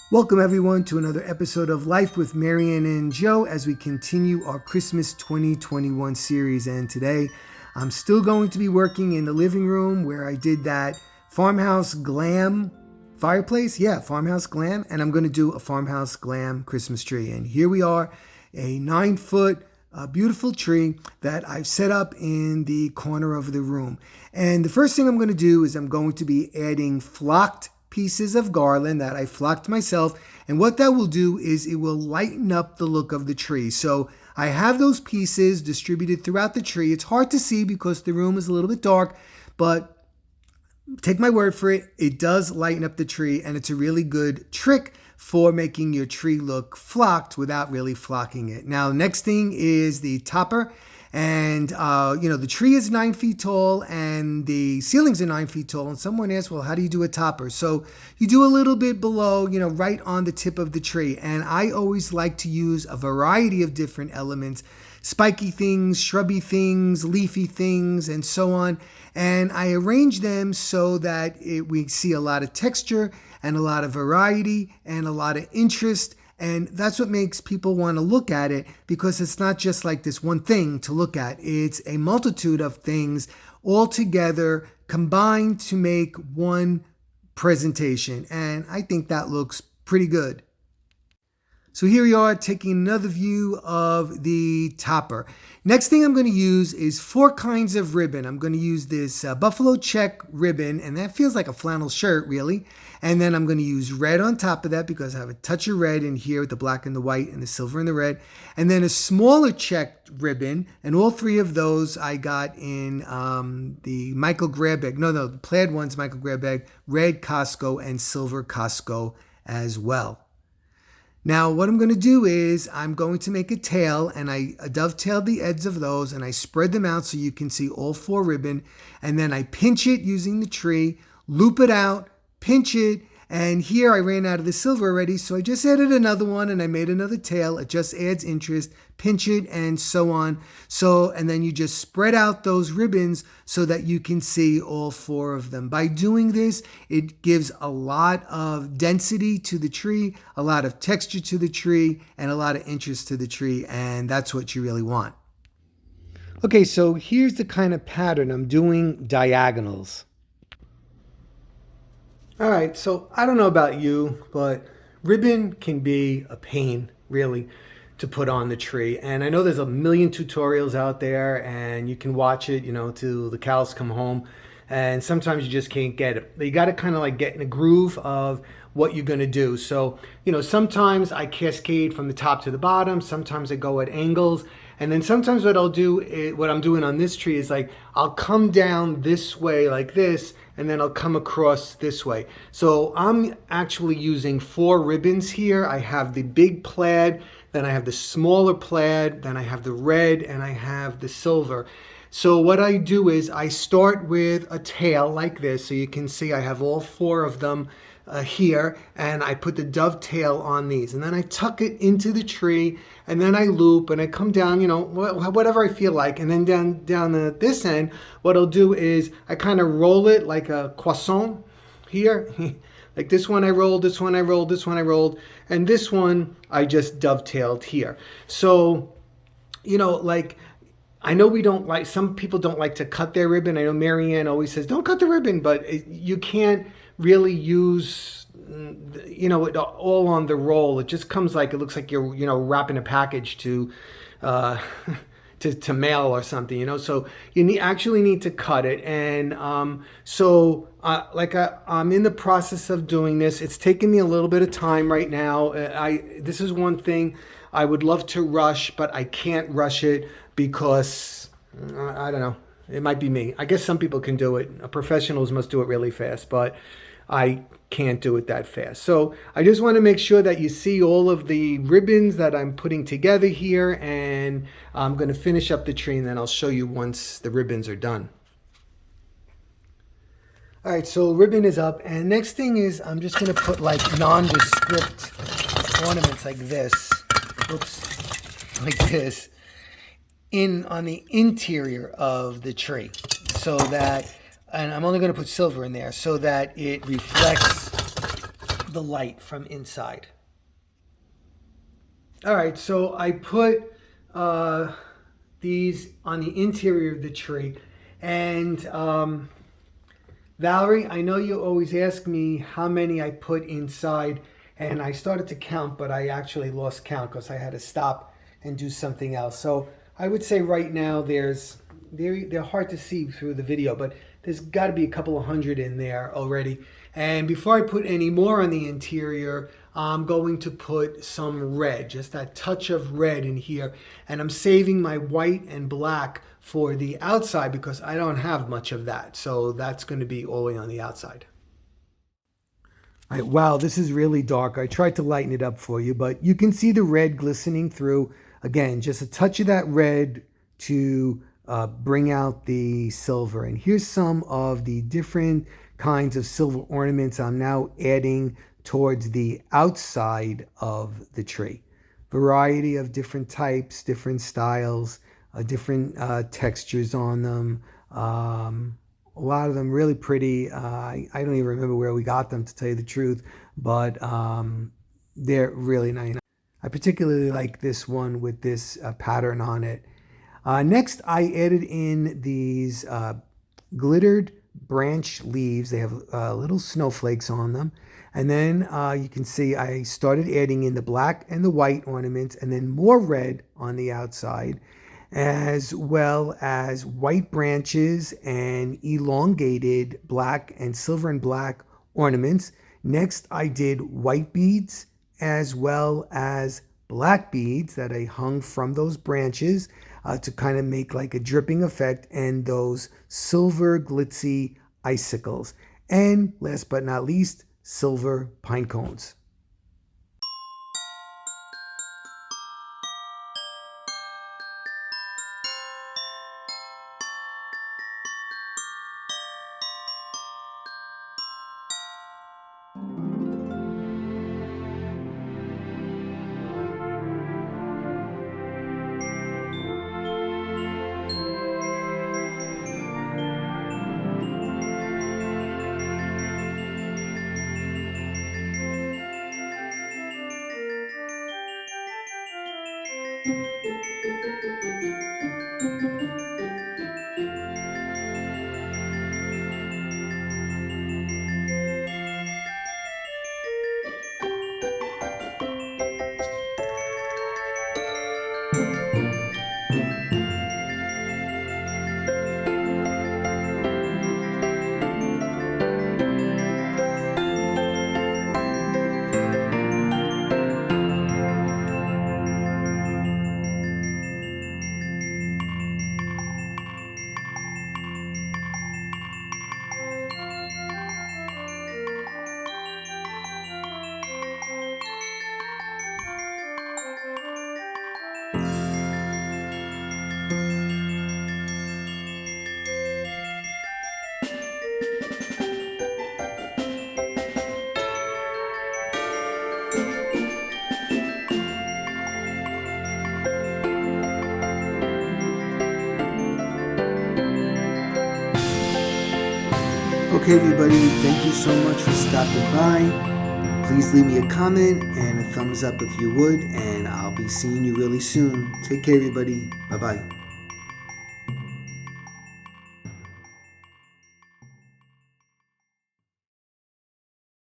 Welcome everyone to another episode of Life with MaryAnn and Joe as we continue our Christmas 2021 series. And today I'm still going to be working in the living room where I did that Farmhouse Glam fireplace. Yeah, Farmhouse Glam. And I'm going to do a Farmhouse Glam Christmas tree. And here we are, a 9-foot beautiful tree that I've set up in the corner of the room. And the first thing I'm going to do is I'm going to be adding flocked pieces of garland that I flocked myself, and what that will do is it will lighten up the look of the tree. So I have those pieces distributed throughout the tree. It's hard to see because the room is a little bit dark, but take my word for it, it does lighten up the tree, and it's a really good trick for making your tree look flocked without really flocking it. Now, next thing is the topper. And, the tree is 9 feet tall and the ceilings are 9 feet tall. And someone asked, well, how do you do a topper? So you do a little bit below, right on the tip of the tree. And I always like to use a variety of different elements, spiky things, shrubby things, leafy things, and so on. And I arrange them so that we see a lot of texture and a lot of variety and a lot of interest. And that's what makes people want to look at it, because it's not just like this one thing to look at. It's a multitude of things all together combined to make one presentation. And I think that looks pretty good. So here we are taking another view of the topper. Next thing I'm going to use is 4 kinds of ribbon. I'm going to use this buffalo check ribbon, and that feels like a flannel shirt, really. And then I'm going to use red on top of that because I have a touch of red in here with the black and the white and the silver and the red. And then a smaller checked ribbon, and all 3 of those I got in the Michael grab bag. The plaid one's Michael grab bag, red Costco and silver Costco as well. Now, what I'm going to do is I'm going to make a tail, and I dovetail the ends of those, and I spread them out so you can see all 4 ribbon. And then I pinch it using the tree, loop it out, pinch it, and here I ran out of the silver already, so I just added another one and I made another tail. It just adds interest, pinch it, and so on. And then you just spread out those ribbons so that you can see all 4 of them. By doing this, it gives a lot of density to the tree, a lot of texture to the tree, and a lot of interest to the tree, and that's what you really want. Okay, so here's the kind of pattern. I'm doing diagonals. All right, so I don't know about you, but ribbon can be a pain, really, to put on the tree. And I know there's a million tutorials out there, and you can watch it, till the cows come home. And sometimes you just can't get it. You got to kind of like get in a groove of what you're going to do. So, sometimes I cascade from the top to the bottom. Sometimes I go at angles. And then sometimes what I'll do, what I'm doing on this tree is like, I'll come down this way like this, and then I'll come across this way. So I'm actually using 4 ribbons here. I have the big plaid, then I have the smaller plaid, then I have the red, and I have the silver. So what I do is I start with a tail like this. So you can see I have all 4 of them here, and I put the dovetail on these, and then I tuck it into the tree, and then I loop, and I come down, whatever I feel like, and then down at this end, what I'll do is I kind of roll it like a croissant here, like this one I rolled, this one I rolled, this one I rolled, and this one I just dovetailed here. So, I know some people don't like to cut their ribbon. I know MaryAnn always says, don't cut the ribbon, but you can't really use, it all on the roll. It just comes like, it looks like you're, wrapping a package to mail or something, so you actually need to cut it. And I'm in the process of doing this. It's taking me a little bit of time right now. This is one thing I would love to rush, but I can't rush it because I don't know. It might be me. I guess some people can do it. Professionals must do it really fast, but I can't do it that fast. So I just want to make sure that you see all of the ribbons that I'm putting together here, and I'm going to finish up the tree, and then I'll show you once the ribbons are done. All right, so ribbon is up, and next thing is I'm just going to put like nondescript ornaments like this. Oops, like this. On the interior of the tree, so that, and I'm only going to put silver in there so that it reflects the light from inside. All right, so I put these on the interior of the tree. And Valerie, I know you always ask me how many I put inside, and I started to count, but I actually lost count because I had to stop and do something else. So I would say right now they're hard to see through the video, but there's got to be a couple of hundred in there already. And before I put any more on the interior, I'm going to put some red, just that touch of red in here. And I'm saving my white and black for the outside because I don't have much of that. So that's going to be all the way on the outside. All right, wow, this is really dark. I tried to lighten it up for you, but you can see the red glistening through. Again, just a touch of that red to bring out the silver. And here's some of the different kinds of silver ornaments I'm now adding towards the outside of the tree. Variety of different types, different styles, different textures on them. A lot of them really pretty. I don't even remember where we got them, to tell you the truth, but they're really nice. I particularly like this one with this pattern on it. Next, I added in these glittered branch leaves. They have little snowflakes on them. And then you can see I started adding in the black and the white ornaments, and then more red on the outside, as well as white branches and elongated black and silver and black ornaments. Next, I did white beads as well as black beads that I hung from those branches to kind of make like a dripping effect, and those silver glitzy icicles. And last but not least, silver pine cones. Okay, everybody, thank you so much for stopping by. Please leave me a comment and a thumbs up if you would, and I'll be seeing you really soon. Take care, everybody. Bye-bye.